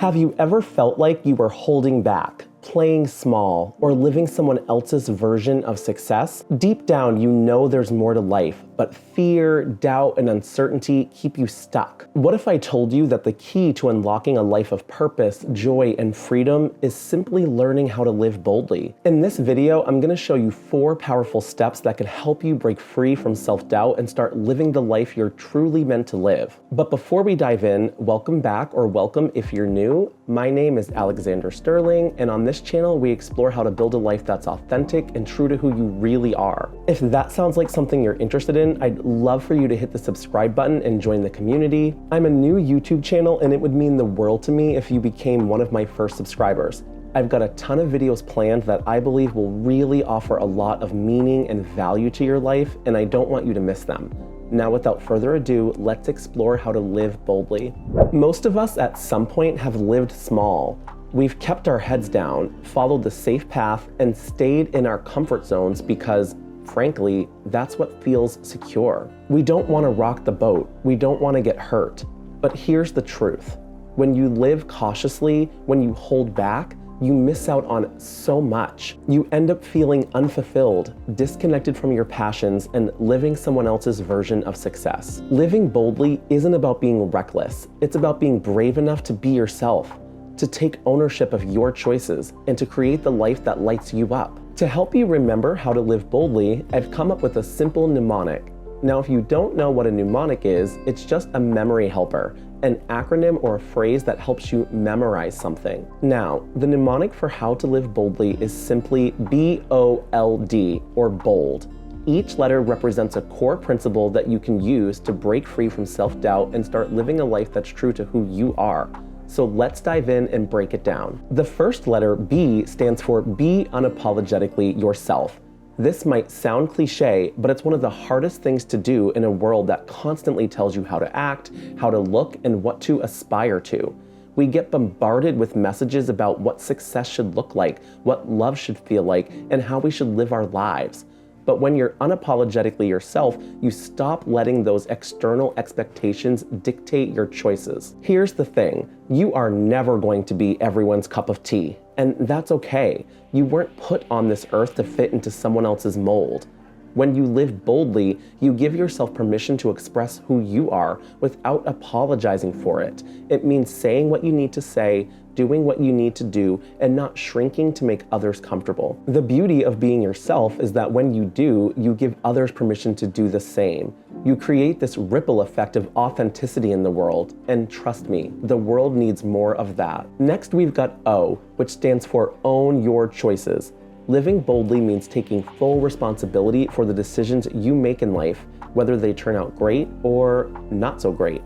Have you ever felt like you were holding back, playing small, or living someone else's version of success? Deep down, you know there's more to life, but fear, doubt, and uncertainty keep you stuck. What if I told you that the key to unlocking a life of purpose, joy, and freedom is simply learning how to live boldly? In this video, I'm going to show you 4 powerful steps that can help you break free from self-doubt and start living the life you're truly meant to live. But before we dive in, welcome back, or welcome if you're new. My name is Alexander Sterling, and on this channel, we explore how to build a life that's authentic and true to who you really are. If that sounds like something you're interested in, I'd love for you to hit the subscribe button and join the community. I'm a new YouTube channel, and it would mean the world to me if you became one of my first subscribers. I've got a ton of videos planned that I believe will really offer a lot of meaning and value to your life, and I don't want you to miss them. Now, without further ado, let's explore how to live boldly. Most of us at some point have lived small. We've kept our heads down, followed the safe path, and stayed in our comfort zones because, frankly, that's what feels secure. We don't want to rock the boat. We don't want to get hurt. But here's the truth. When you live cautiously, when you hold back, you miss out on so much. You end up feeling unfulfilled, disconnected from your passions, and living someone else's version of success. Living boldly isn't about being reckless. It's about being brave enough to be yourself, to take ownership of your choices, and to create the life that lights you up. To help you remember how to live boldly, I've come up with a simple mnemonic. Now, if you don't know what a mnemonic is, it's just a memory helper, an acronym or a phrase that helps you memorize something. Now, the mnemonic for how to live boldly is simply B.O.L.D, or bold. Each letter represents a core principle that you can use to break free from self-doubt and start living a life that's true to who you are. So let's dive in and break it down. The first letter, B, stands for Be Unapologetically Yourself. This might sound cliche, but it's one of the hardest things to do in a world that constantly tells you how to act, how to look, and what to aspire to. We get bombarded with messages about what success should look like, what love should feel like, and how we should live our lives. But when you're unapologetically yourself, you stop letting those external expectations dictate your choices. Here's the thing, you are never going to be everyone's cup of tea, and that's okay. You weren't put on this earth to fit into someone else's mold. When you live boldly, you give yourself permission to express who you are without apologizing for it. It means saying what you need to say, doing what you need to do, and not shrinking to make others comfortable. The beauty of being yourself is that when you do, you give others permission to do the same. You create this ripple effect of authenticity in the world, and trust me, the world needs more of that. Next, we've got O, which stands for Own Your Choices. Living boldly means taking full responsibility for the decisions you make in life, whether they turn out great or not so great.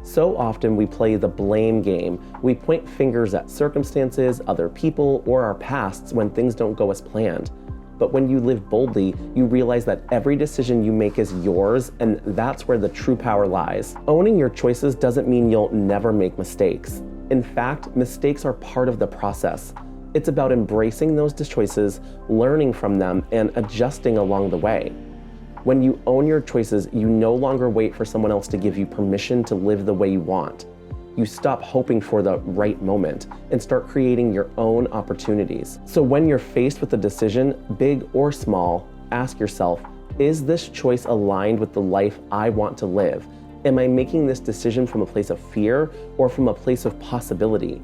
So often we play the blame game. We point fingers at circumstances, other people, or our pasts when things don't go as planned. But when you live boldly, you realize that every decision you make is yours, and that's where the true power lies. Owning your choices doesn't mean you'll never make mistakes. In fact, mistakes are part of the process. It's about embracing those choices, learning from them, and adjusting along the way. When you own your choices, you no longer wait for someone else to give you permission to live the way you want. You stop hoping for the right moment and start creating your own opportunities. So when you're faced with a decision, big or small, ask yourself, is this choice aligned with the life I want to live? Am I making this decision from a place of fear or from a place of possibility?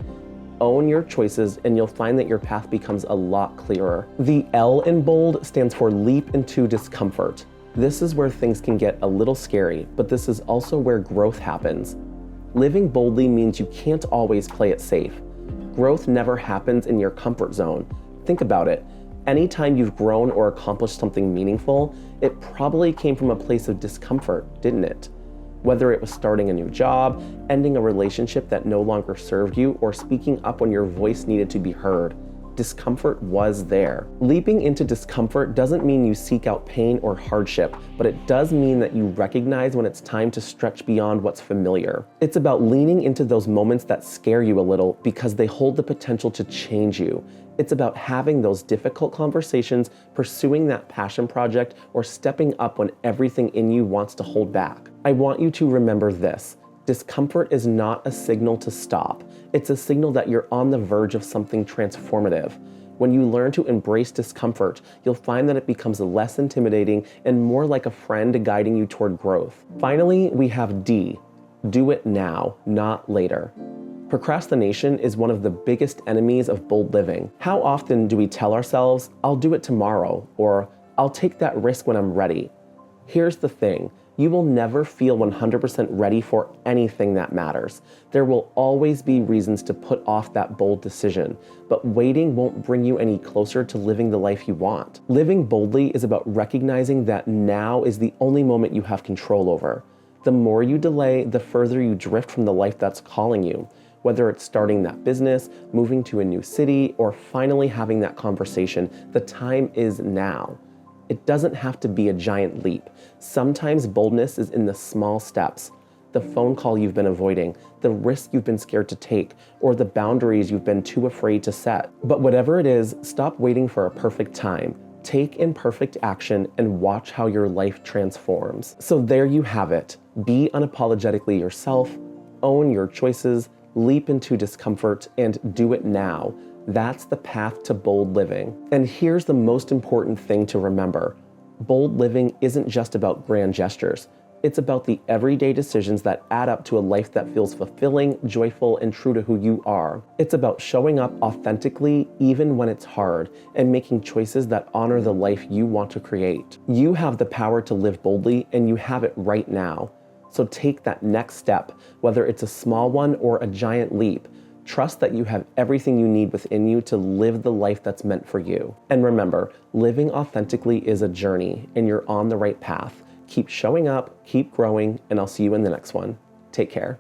Own your choices and you'll find that your path becomes a lot clearer. The L in bold stands for Leap Into Discomfort. This is where things can get a little scary, but this is also where growth happens. Living boldly means you can't always play it safe. Growth never happens in your comfort zone. Think about it. Anytime you've grown or accomplished something meaningful, it probably came from a place of discomfort, didn't it? Whether it was starting a new job, ending a relationship that no longer served you, or speaking up when your voice needed to be heard, discomfort was there. Leaping into discomfort doesn't mean you seek out pain or hardship, but it does mean that you recognize when it's time to stretch beyond what's familiar. It's about leaning into those moments that scare you a little because they hold the potential to change you. It's about having those difficult conversations, pursuing that passion project, or stepping up when everything in you wants to hold back. I want you to remember this. Discomfort is not a signal to stop. It's a signal that you're on the verge of something transformative. When you learn to embrace discomfort, you'll find that it becomes less intimidating and more like a friend guiding you toward growth. Finally, we have D. Do it now, not later. Procrastination is one of the biggest enemies of bold living. How often do we tell ourselves, I'll do it tomorrow, or I'll take that risk when I'm ready? Here's the thing. You will never feel 100% ready for anything that matters. There will always be reasons to put off that bold decision, but waiting won't bring you any closer to living the life you want. Living boldly is about recognizing that now is the only moment you have control over. The more you delay, the further you drift from the life that's calling you. Whether it's starting that business, moving to a new city, or finally having that conversation, the time is now. It doesn't have to be a giant leap. Sometimes boldness is in the small steps. The phone call you've been avoiding, the risk you've been scared to take, or the boundaries you've been too afraid to set. But whatever it is, stop waiting for a perfect time. Take imperfect action and watch how your life transforms. So there you have it. Be unapologetically yourself, own your choices, leap into discomfort, and do it now. That's the path to bold living. And here's the most important thing to remember. Bold living isn't just about grand gestures. It's about the everyday decisions that add up to a life that feels fulfilling, joyful, and true to who you are. It's about showing up authentically even when it's hard and making choices that honor the life you want to create. You have the power to live boldly, and you have it right now. So take that next step, whether it's a small one or a giant leap. Trust that you have everything you need within you to live the life that's meant for you. And remember, living authentically is a journey, and you're on the right path. Keep showing up, keep growing, and I'll see you in the next one. Take care.